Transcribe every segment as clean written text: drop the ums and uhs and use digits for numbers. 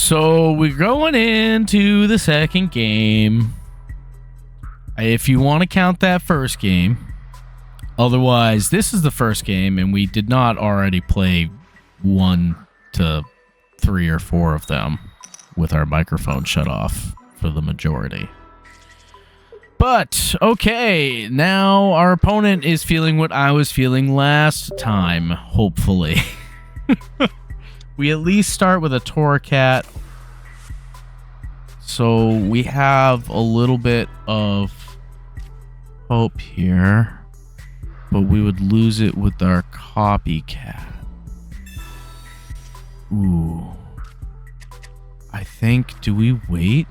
So we're going into the second game. If you want to count that first game. Otherwise, this is the first game, and we did not already play 1 to 3 or 4 of them with our microphone shut off for the majority. But, okay, now our opponent is feeling what I was feeling last time, hopefully. We at least start with a Torracat. So we have a little bit of hope here. But we would lose it with our copycat. Ooh. I think, do we wait?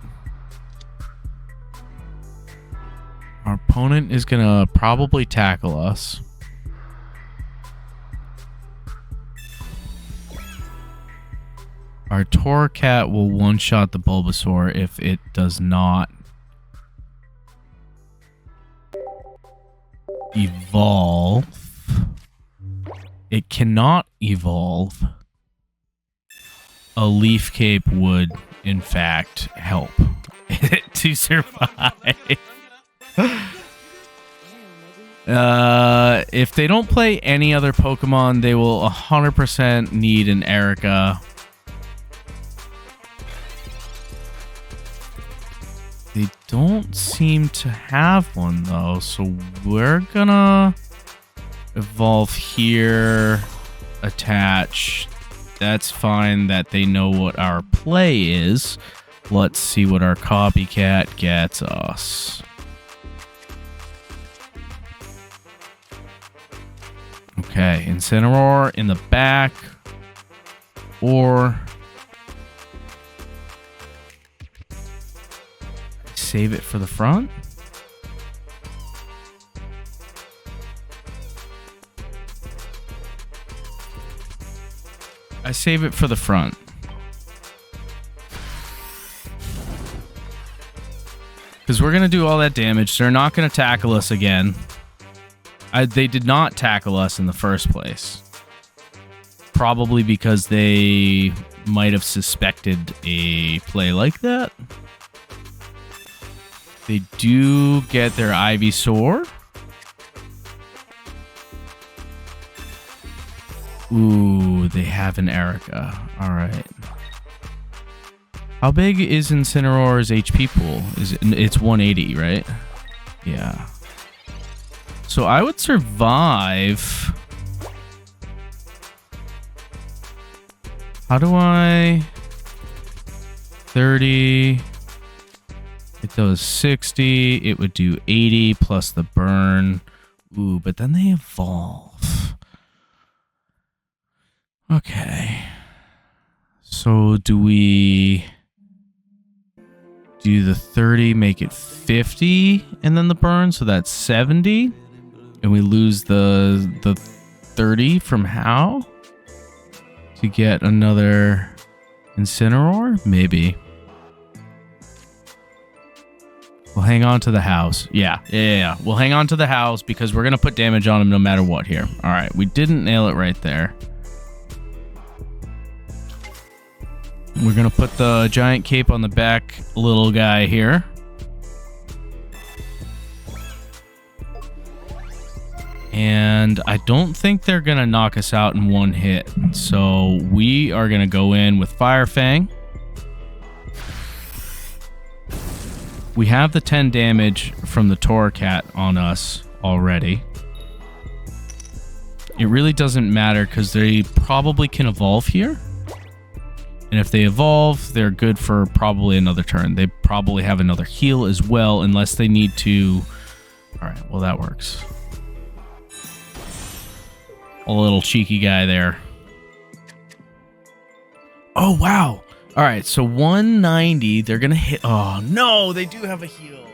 Our opponent is going to probably tackle us. Our Torracat will one-shot the Bulbasaur if it does not evolve. It cannot evolve. A Leaf Cape would, in fact, help it to survive. If they don't play any other Pokemon, they will 100% need an Erica. They don't seem to have one, though, so we're gonna evolve here, attach. That's fine that they know what our play is. Let's see what our copycat gets us. Okay, Incineroar in the back, or save it for the front. I save it for the front. Because we're going to do all that damage. They're not going to tackle us again. They did not tackle us in the first place. Probably because they might have suspected a play like that. They do get their Ivysaur. Ooh, they have an Erica. Alright. How big is Incineroar's HP pool? It's 180, right? Yeah. So I would survive. How do I... 30... It does 60. It would do 80 plus the burn. Ooh, but then they evolve. Okay. So do we do the 30, make it 50, and then the burn? So that's 70. And we lose the 30 from HAU to get another Incineroar? Maybe. We'll hang on to the house. Yeah. We'll hang on to the house because we're going to put damage on him no matter what here. All right. We didn't nail it right there. We're going to put the giant cape on the back little guy here. And I don't think they're going to knock us out in one hit. So we are going to go in with Fire Fang. We have the 10 damage from the Torracat on us already. It really doesn't matter because they probably can evolve here. And if they evolve, they're good for probably another turn. They probably have another heal as well, unless they need to... Alright, well that works. A little cheeky guy there. Oh, wow! Alright, so 190, they're gonna hit... Oh, no! They do have a heal!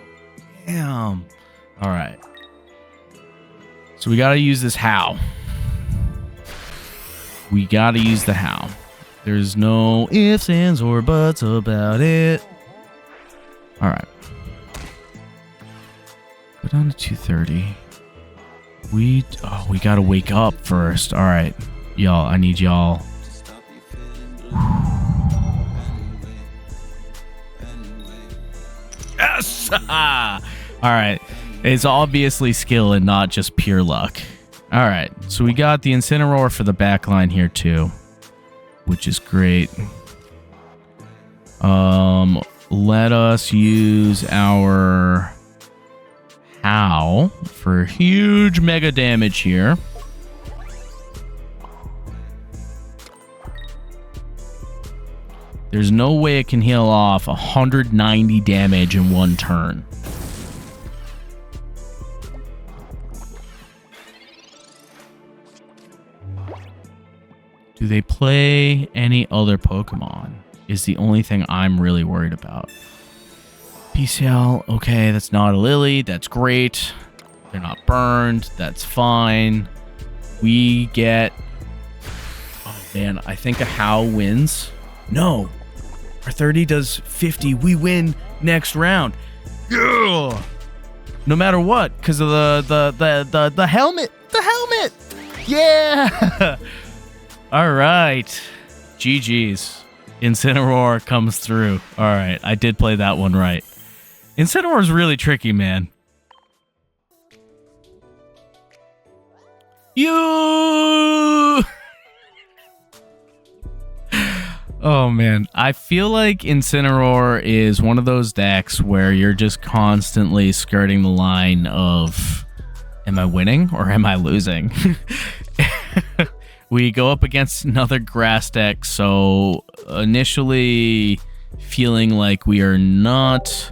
Damn! Alright. So we gotta use this HAU. We gotta use the HAU. There's no ifs, ands, or buts about it. Alright. Go down to 230. We gotta wake up first. Alright. Y'all, I need y'all. All right. It's obviously skill and not just pure luck. All right. So we got the Incineroar for the back line here too, which is great. Let us use our HAU for huge mega damage here. There's no way it can heal off 190 damage in one turn. Do they play any other Pokemon? Is the only thing I'm really worried about. PCL, okay, that's not a Lily. That's great. They're not burned. That's fine. We get... Oh, man, I think a HAU wins. No. Our 30 does 50. We win next round. Yeah. No matter what, because of the helmet. The helmet. Yeah. All right. GG's. Incineroar comes through. All right. I did play that one right. Incineroar is really tricky, man. You. Oh, man. I feel like Incineroar is one of those decks where you're just constantly skirting the line of, am I winning or am I losing? We go up against another grass deck, so initially feeling like we are not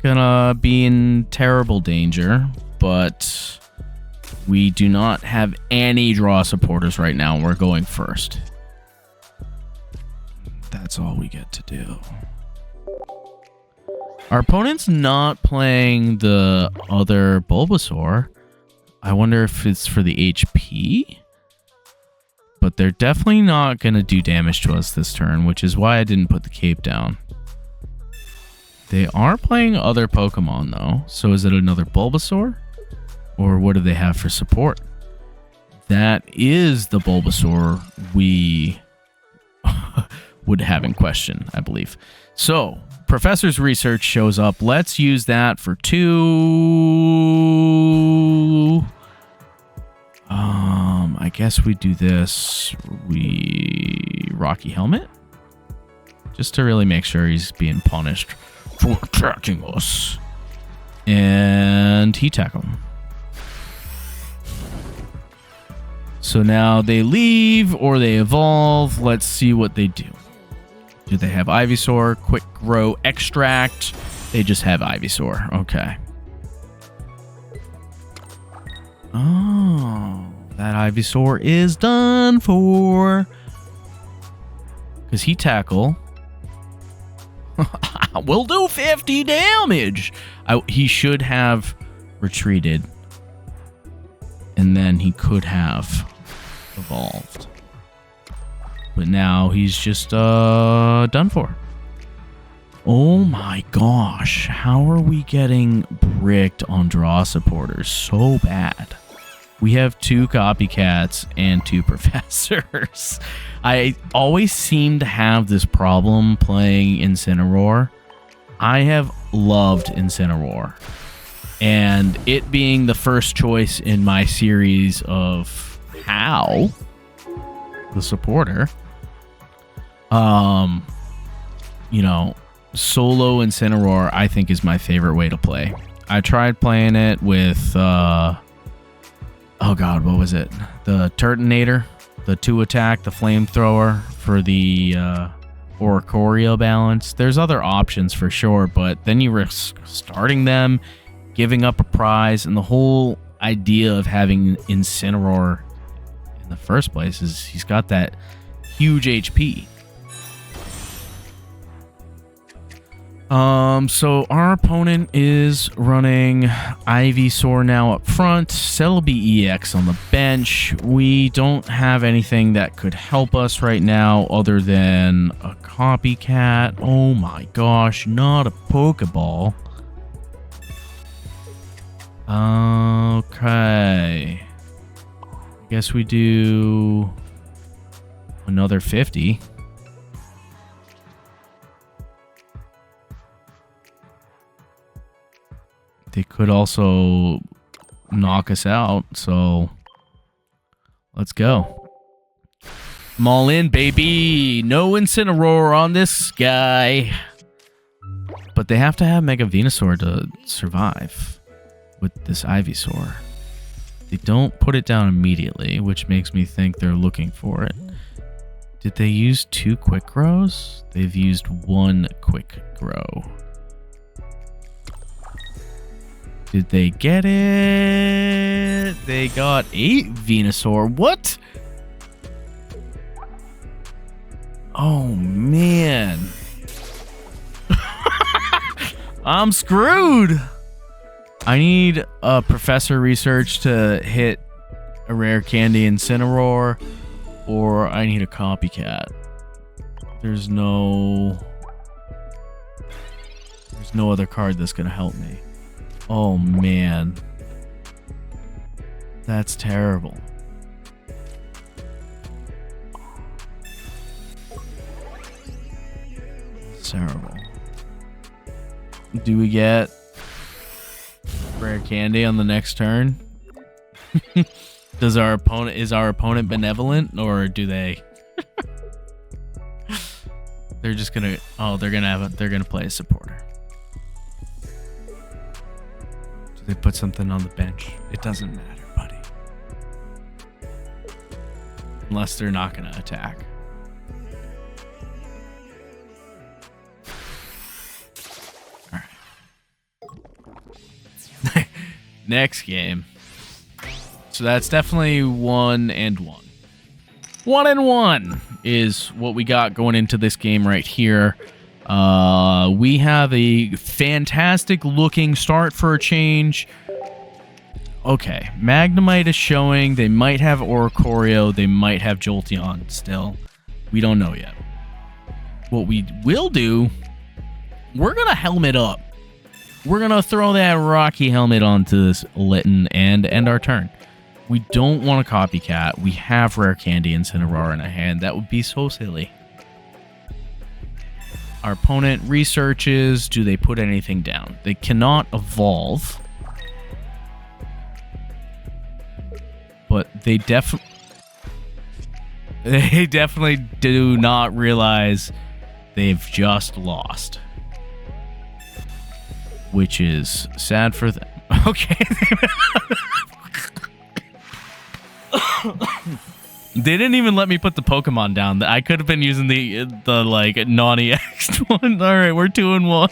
gonna be in terrible danger, but we do not have any draw supporters right now. We're going first. That's all we get to do. Our opponent's not playing the other Bulbasaur. I wonder if it's for the HP? But they're definitely not going to do damage to us this turn, which is why I didn't put the cape down. They are playing other Pokemon, though. So is it another Bulbasaur? Or what do they have for support? That is the Bulbasaur we would have in question, I believe. So, Professor's Research shows up. Let's use that for 2... I guess we do this. We Rocky Helmet, just to really make sure he's being punished for attacking us. And he tackle him. So now they leave or they evolve. Let's see what they do. Do they have Ivysaur, Quick Grow, Extract? They just have Ivysaur. Okay. Oh, that Ivysaur is done for. Because he tackle will do 50 damage. He should have retreated. And then he could have evolved. But now he's just done for. Oh my gosh. How are we getting bricked on draw supporters so bad? We have 2 copycats and 2 professors. I always seem to have this problem playing Incineroar. I have loved Incineroar. And it being the first choice in my series of HAU, the supporter, you know, solo Incineroar, I think, is my favorite way to play. I tried playing it with, oh god, what was it? The Turtonator, the 2-attack, the Flamethrower for the Oricorio balance. There's other options for sure, but then you risk starting them, giving up a prize, and the whole idea of having Incineroar in the first place is he's got that huge HP. So our opponent is running Ivysaur now up front, Celebi EX on the bench. We don't have anything that could help us right now other than a copycat. Oh my gosh, not a Pokeball. Okay. I guess we do another 50. They could also knock us out, so let's go. I'm all in, baby. No Incineroar on this guy. But they have to have Mega Venusaur to survive with this Ivysaur. They don't put it down immediately, which makes me think they're looking for it. Did they use 2 quick grows? They've used 1 quick grow. Did they get it? They got 8 Venusaur. What? Oh, man. I'm screwed. I need a Professor Research to hit a rare candy Incineroar, or I need a copycat. There's no other card that's gonna help me. Oh man. That's terrible. It's terrible. Do we get rare candy on the next turn? Is our opponent benevolent, or do they? They're just gonna. Oh, they're gonna play a supporter. Do they put something on the bench? It doesn't matter, buddy. Unless they're not gonna attack. All right. Next game. So that's definitely 1 and 1. 1 and 1 is what we got going into this game right here. We have a fantastic looking start for a change. Okay, Magnemite is showing. They might have Oricorio. They might have Jolteon still. We don't know yet. What we will do, we're going to helmet up. We're going to throw that Rocky helmet onto this Litten and end our turn. We don't want a copycat. We have Rare Candy and Incineroar in a hand. That would be so silly. Our opponent researches. Do they put anything down? They cannot evolve. But they definitely do not realize they've just lost. Which is sad for them. Okay. They didn't even let me put the Pokemon down. I could have been using the like non-EX one. All right, we're 2 and 1.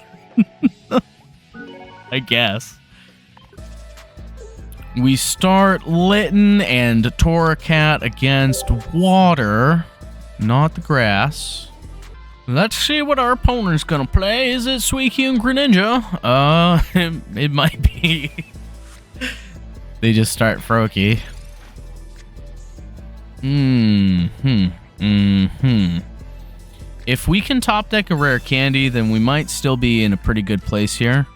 I guess. We start Litten and Torracat against water, not the grass. Let's see what our opponent's gonna play. Is it Suicune Greninja? It might be. They just start Froakie. If we can top deck a rare candy, then we might still be in a pretty good place here.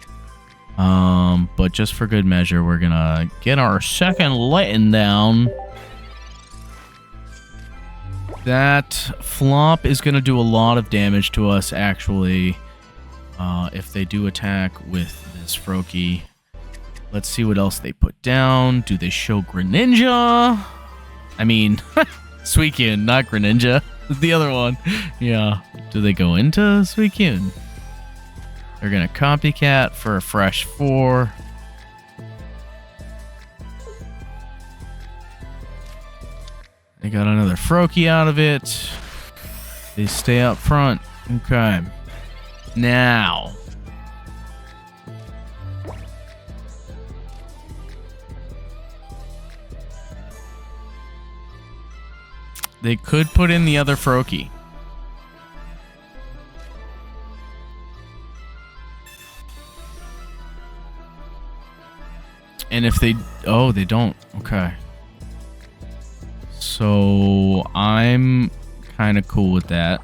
But just for good measure, we're gonna get our second Litten down. That flop is gonna do a lot of damage to us, actually. If they do attack with this Froakie. Let's see what else they put down. Do they show Greninja? I mean, Suicune, not Greninja. The other one. Yeah. Do they go into Suicune? They're going to copycat for a fresh 4. They got another Froakie out of it. They stay up front. Okay. Now. They could put in the other Froakie. And if they... Oh, they don't. Okay. So, I'm kind of cool with that.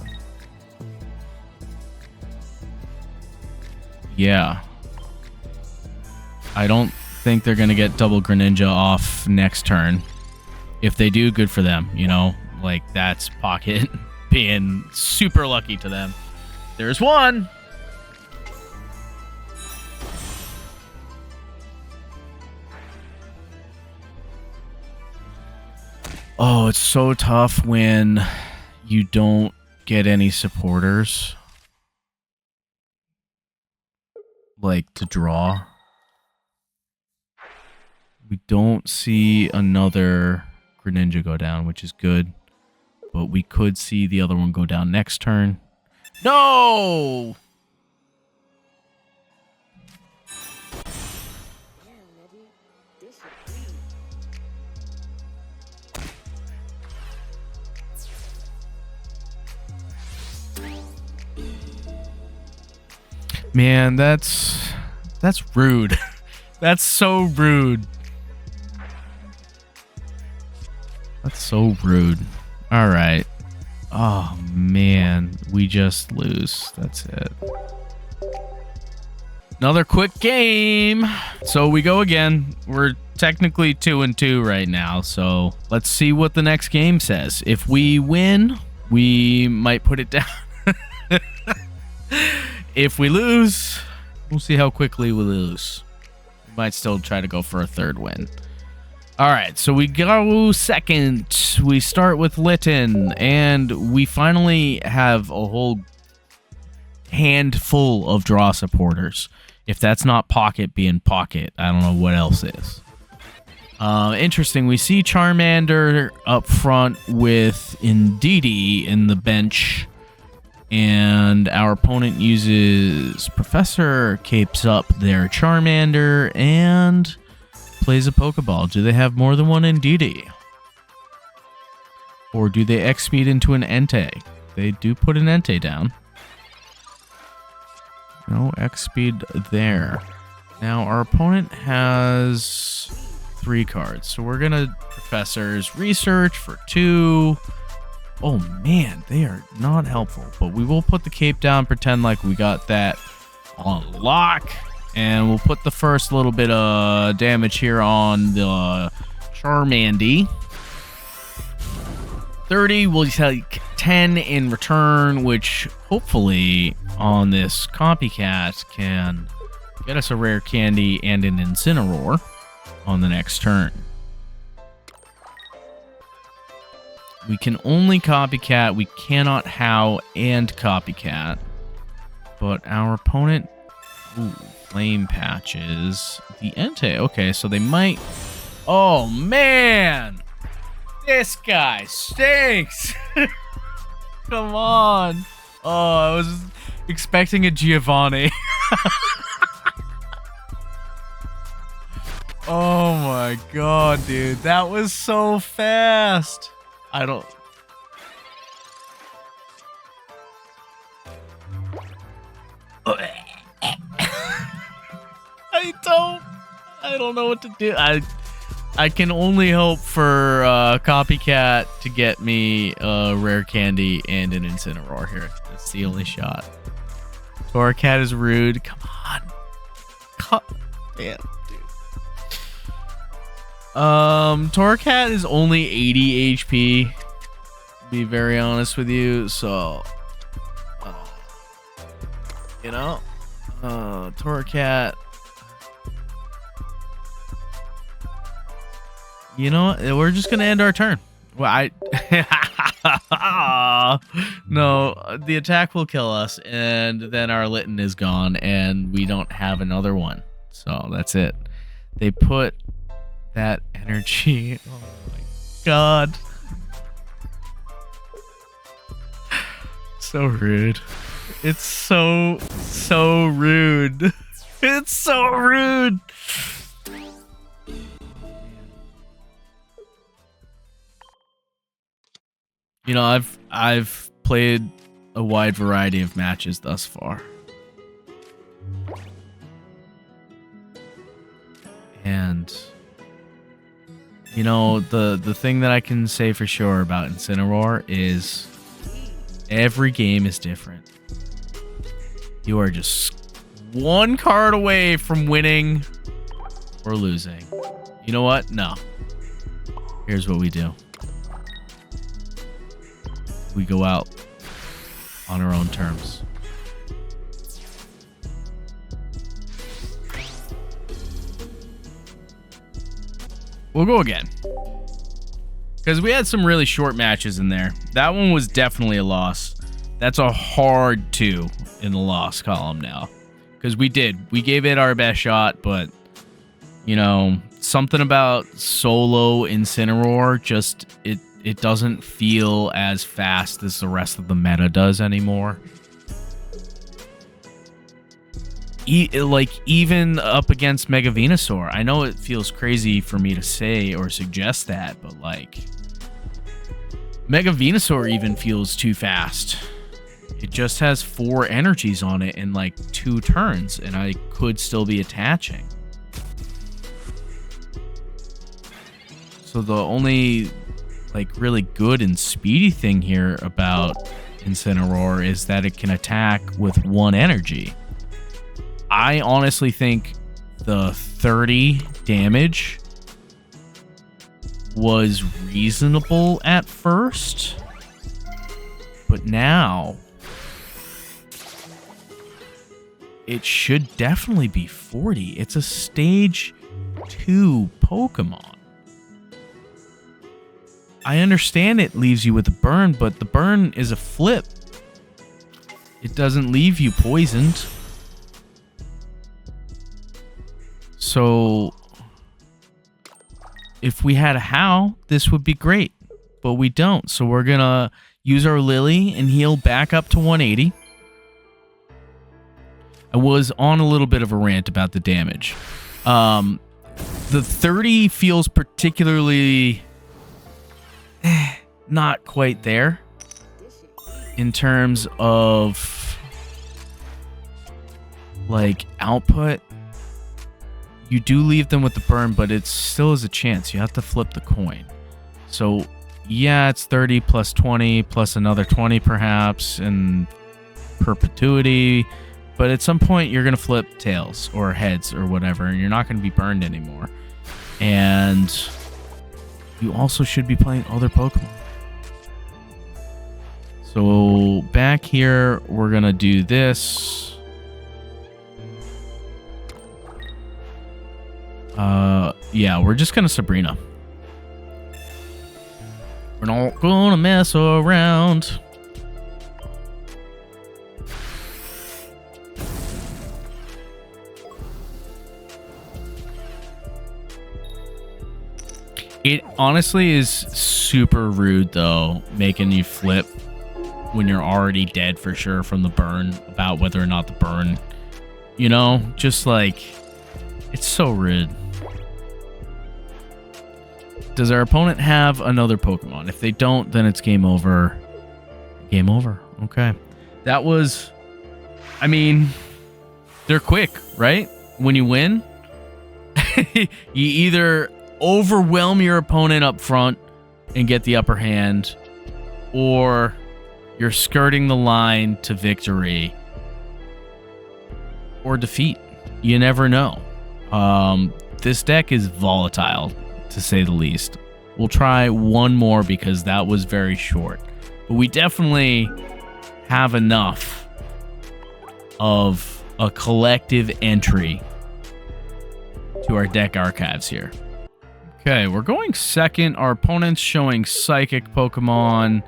Yeah. I don't think they're going to get double Greninja off next turn. If they do, good for them, you know? Like, that's Pocket being super lucky to them. There's one! Oh, it's so tough when you don't get any supporters. Like, to draw. We don't see another Greninja go down, which is good. But we could see the other one go down next turn. No! Man, that's rude. That's so rude. That's so rude. All right. Oh, man. We just lose. That's it. Another quick game. So we go again. We're technically 2-2 right now. So let's see what the next game says. If we win, we might put it down. If we lose, we'll see how quickly we lose. We might still try to go for a third win. All right, so we go second. We start with Litten, and we finally have a whole handful of draw supporters. If that's not Pocket being Pocket, I don't know what else is. Interesting, we see Charmander up front with Indeedee in the bench, and our opponent uses Professor, capes up their Charmander, and plays a Pokeball. Do they have more than one Indeedee? Or do they X-Speed into an Entei? They do put an Entei down. No X-Speed there. Now, our opponent has 3 cards. So we're going to Professor's Research for 2. Oh, man, they are not helpful. But we will put the cape down, pretend like we got that on lock. And we'll put the first little bit of damage here on the Charmandy. 30 will take 10 in return, which hopefully on this copycat can get us a rare candy and an Incineroar on the next turn. We can only copycat. We cannot HAU and copycat. But our opponent... Ooh, flame patches. The Entei. Okay, so they might... Oh, man! This guy stinks! Come on! Oh, I was expecting a Giovanni. Oh my god, dude. That was so fast! I don't... I don't know what to do. I can only hope for Copycat to get me a rare candy and an Incineroar here. That's the only shot. Torracat is rude. Come on. Man, dude. Torracat is only 80 HP. To be very honest with you, so you know, Torracat. You know what? We're just gonna end our turn. Well, no, the attack will kill us, and then our Litten is gone, and we don't have another one. So that's it. They put that energy. Oh my god. So rude. It's so rude. It's so rude. You know, I've played a wide variety of matches thus far. And you know, the thing that I can say for sure about Incineroar is every game is different. You are just one card away from winning or losing. You know what? No. Here's what we do. We go out on our own terms. We'll go again. Because we had some really short matches in there. That one was definitely a loss. That's a hard 2 in the loss column now. Because we gave it our best shot, but, you know, something about solo Incineroar, just, it doesn't feel as fast as the rest of the meta does anymore. Like, even up against Mega Venusaur. I know it feels crazy for me to say or suggest that, but, like, Mega Venusaur even feels too fast. It just has 4 energies on it in, like, 2 turns, and I could still be attaching. So the only, like, really good and speedy thing here about Incineroar is that it can attack with 1 energy. I honestly think the 30 damage was reasonable at first, but now it should definitely be 40. It's a stage 2 Pokemon. I understand it leaves you with a burn, but the burn is a flip. It doesn't leave you poisoned. So if we had a HAU, this would be great, but we don't. So we're going to use our Lily and heal back up to 180. I was on a little bit of a rant about the damage. The 30 feels particularly not quite there in terms of, like, output. You do leave them with the burn, but it still is a chance. You have to flip the coin. So, yeah, it's 30 plus 20 plus another 20 perhaps in perpetuity. But at some point, you're going to flip tails or heads or whatever, and you're not going to be burned anymore. And you also should be playing other Pokemon. So back here, we're going to do this. Yeah, we're just gonna Sabrina. We're not gonna mess around. It honestly is super rude, though, making you flip when you're already dead for sure from the burn, about whether or not the burn, you know, just like, it's so rude. Does our opponent have another Pokemon? If they don't, then it's game over. Game over. Okay. That was, I mean, they're quick, right? When you win, you either overwhelm your opponent up front and get the upper hand, or you're skirting the line to victory or defeat. You never know. This deck is volatile, to say the least. We'll try one more because that was very short. But we definitely have enough of a collective entry to our deck archives here. Okay, we're going second. Our opponent's showing Psychic Pokemon.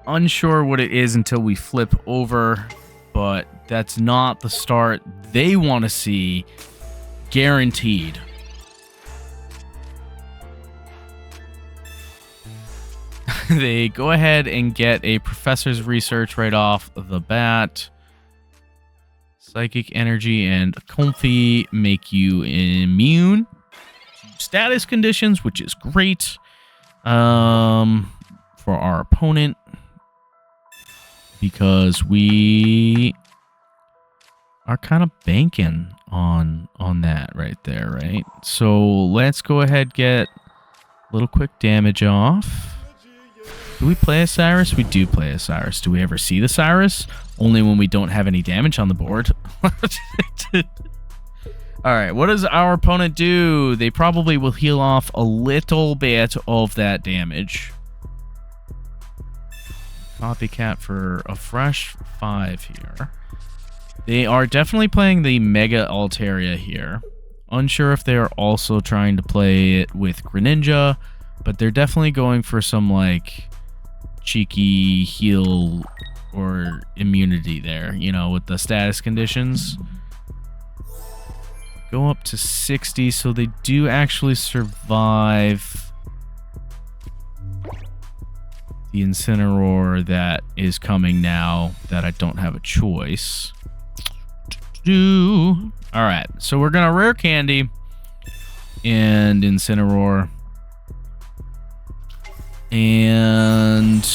Unsure what it is until we flip over, but that's not the start they want to see. Guaranteed. They go ahead and get a Professor's Research right off the bat. Psychic Energy and Comfey make you immune to status conditions, which is great for our opponent, because we are kind of banking on that right there, right? So let's go ahead, get a little quick damage off. Do we play a Cyrus? We do play a Cyrus. Do we ever see the Cyrus? Only when we don't have any damage on the board. Alright, what does our opponent do? They probably will heal off a little bit of that damage. Copycat for a fresh 5 here. They are definitely playing the Mega Altaria here. Unsure if they are also trying to play it with Greninja. but they're definitely going for some like cheeky heal or immunity there, you know, with the status conditions. Go up to 60, so they do actually survive the Incineroar that is coming now that I don't have a choice. Alright, so we're gonna rare candy and Incineroar. And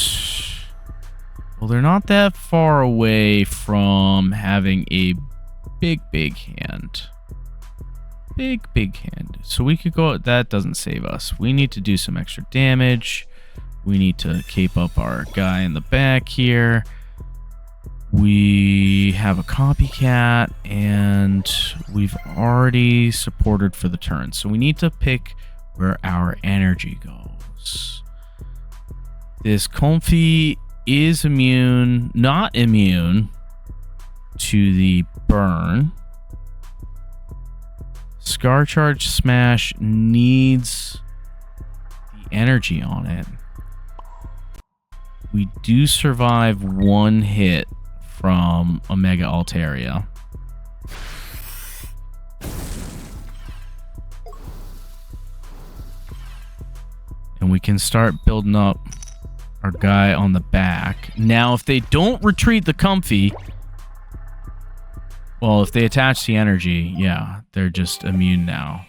well, they're not that far away from having a big hand. Big hand. So we could go... That doesn't save us. We need to do some extra damage. We need to cape up our guy in the back here. We have a copycat, and we've already supported for the turn. So we need to pick where our energy goes. This Comfey is not immune to the burn. Scar Charge Smash needs the energy on it. We do survive one hit from Omega Altaria. And we can start building up our guy on the back. Now, if they don't retreat the Comfey, well, if they attach the energy, yeah, they're just immune now.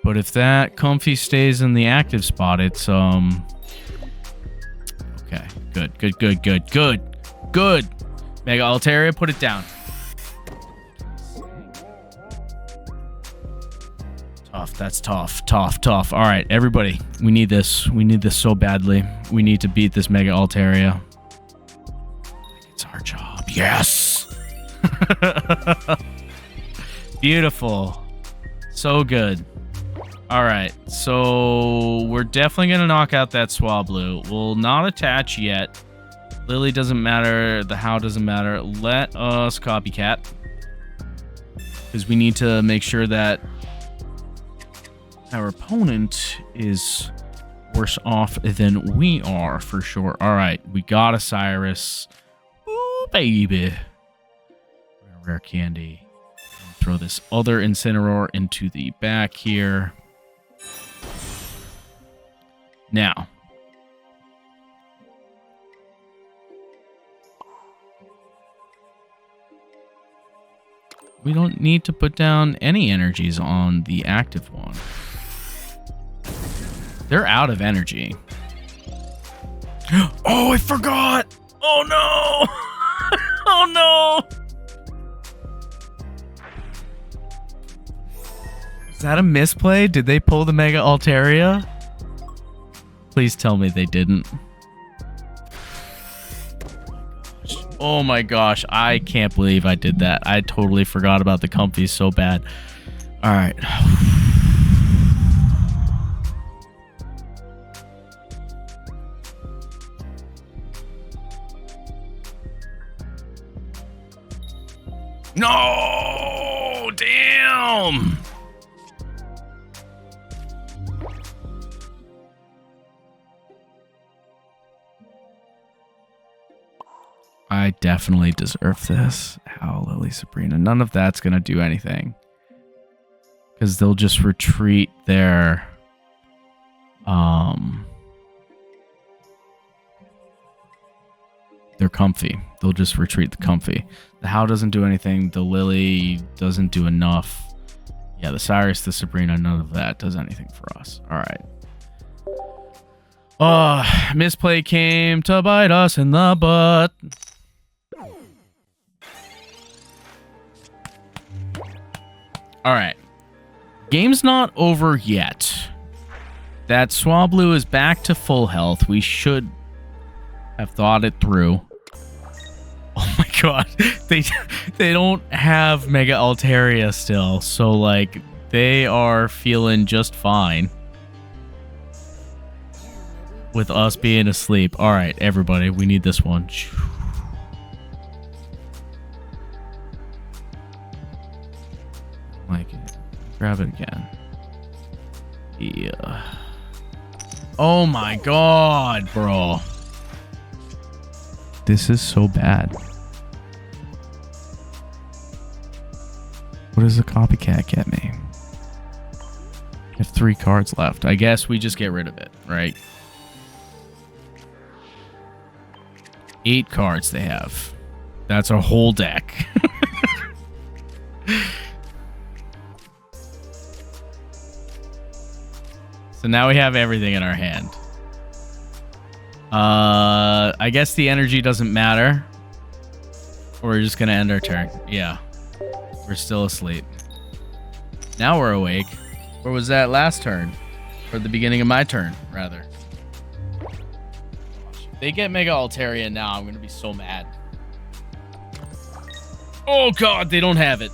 But if that Comfey stays in the active spot, it's, okay, good. Mega Altaria, put it down. Tough, that's tough. All right, everybody, we need this. We need this so badly. We need to beat this Mega Altaria. It's our job. Yes! Beautiful. So good. All right, so we're definitely going to knock out that Swablu. We'll not attach yet. Lily doesn't matter. The HAU doesn't matter. Let us copycat. Because we need to make sure that our opponent is worse off than we are, for sure. All right, we got a Cyrus. Ooh, baby. Rare candy. Throw this other Incineroar into the back here. Now, we don't need to put down any energies on the active one. They're out of energy. Oh, I forgot! Oh no! Oh no! Is that a misplay? Did they pull the Mega Altaria? Please tell me they didn't. Oh my gosh, I can't believe I did that. I totally forgot about the Comfey so bad. All right. No! Damn! I definitely deserve this. HAU, Lily, Sabrina. None of that's going to do anything. Because they'll just retreat their... They're Comfey. They'll just retreat the Comfey. The HAU doesn't do anything. The Lily doesn't do enough. Yeah, the Cyrus, the Sabrina, none of that does anything for us. All right. Misplay came to bite us in the butt. All right. Game's not over yet. That Swablu is back to full health. We should have thought it through. Oh my god. They don't have Mega Altaria still. So, like, they are feeling just fine with us being asleep. All right, everybody. We need this one. Like, Grab it again. Yeah. Oh my god, bro. This is so bad. What does the copycat get me? I have 3 cards left. I guess we just get rid of it, right? 8 cards they have. That's a whole deck. So now we have everything in our hand. I guess the energy doesn't matter. Or we're just gonna end our turn. Yeah. We're still asleep. Now we're awake. Or was that last turn? Or the beginning of my turn, rather. If they get Mega Altaria now, I'm gonna be so mad. Oh god, they don't have it.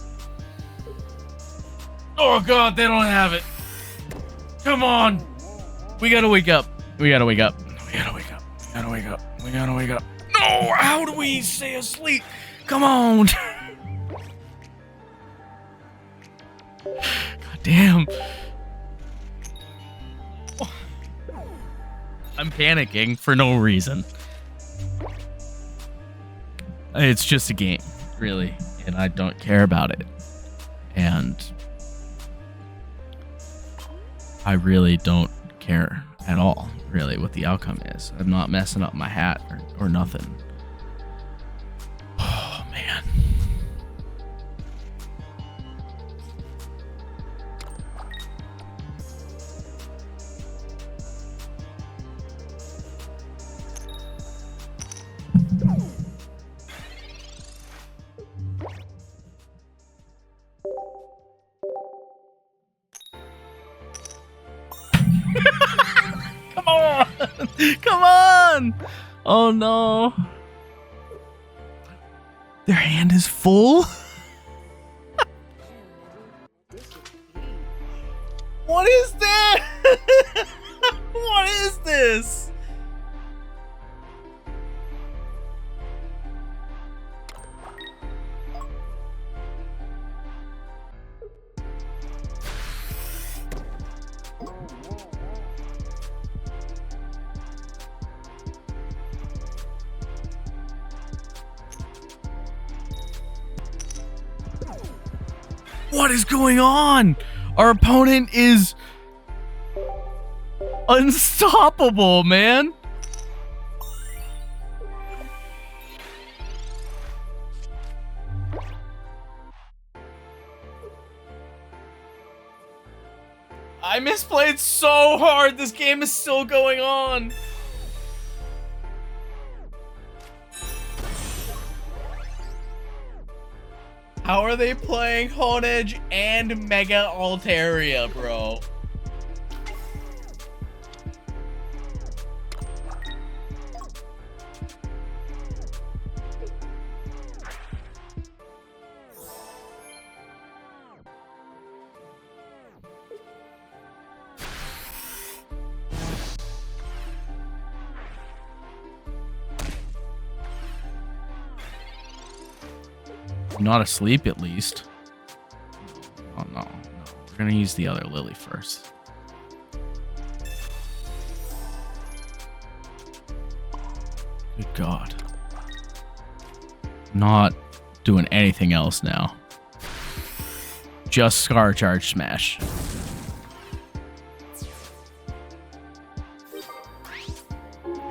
Oh god, they don't have it. Come on. We gotta wake up. We gotta wake up. We gotta wake up. We gotta wake up. We gotta wake up. No! How do we stay asleep? Come on. God damn. I'm panicking for no reason. It's just a game, really. And I don't care about it. And I really don't care at all, really, what the outcome is. I'm not messing up my hat or nothing. Oh, man. Come on! Come on! Oh no. Their hand is full? What is this? What is this? What is going on? Our opponent is unstoppable, man. I misplayed so hard. This game is still going on. How are they playing Honedge and Mega Altaria, bro? Not asleep, at least. Oh, no. We're gonna use the other Lily first. Good God. Not doing anything else now. Just Scar Charge Smash.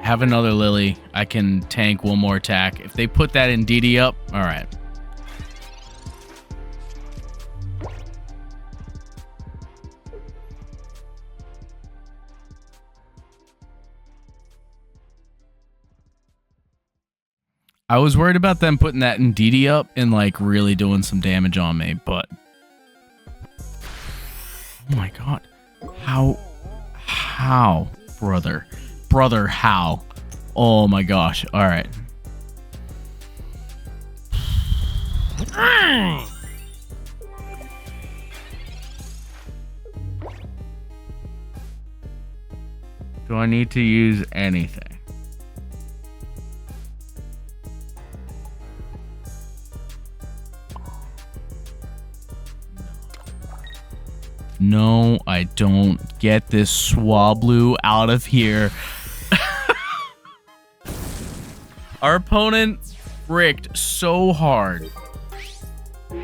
Have another Lily. I can tank one more attack. If they put that Indeedee up, alright. I was worried about them putting that Indeedee up and like really doing some damage on me, but oh my god. How, brother, how? Oh my gosh. All right. Do I need to use anything? No, I don't. Get this Swablu out of here. Our opponent bricked so hard.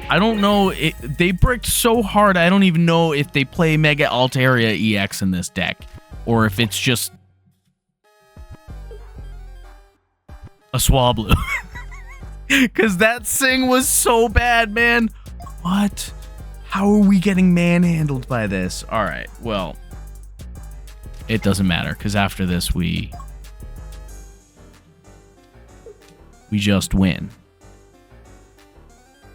I don't know. They bricked so hard, I don't even know if they play Mega Altaria EX in this deck. Or if it's just a Swablu. Because that Sing was so bad, man. What? How are we getting manhandled by this? All right, well, it doesn't matter because after this, we just win.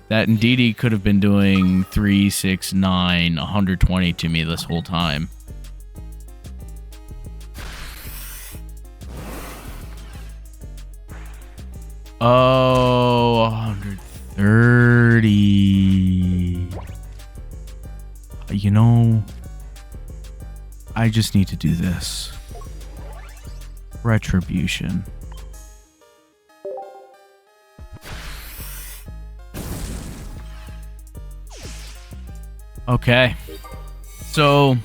That Indeedee could have been doing 3, 6, 9, 120 to me this whole time. Oh, 130. You know, I just need to do this. Retribution. Okay. So,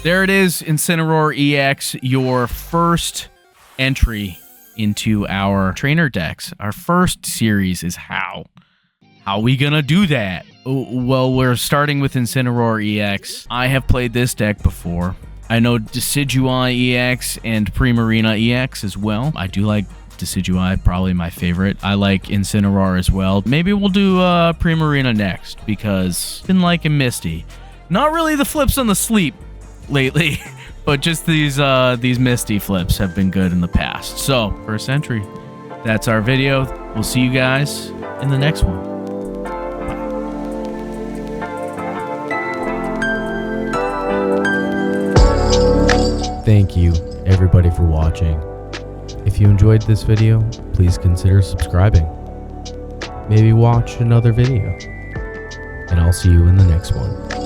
there it is, Incineroar EX, your first entry into our trainer decks. Our first series is HAU. How are we gonna do that? Well, we're starting with Incineroar EX. I have played this deck before. I know Decidueye EX and Primarina EX as well. I do like Decidueye, probably my favorite. I like Incineroar as well. Maybe we'll do Primarina next because I've been liking Misty. Not really the flips on the sleep lately, but just these Misty flips have been good in the past. So, first entry. That's our video. We'll see you guys in the next one. Thank you, everybody, for watching. If you enjoyed this video, please consider subscribing. Maybe watch another video. And I'll see you in the next one.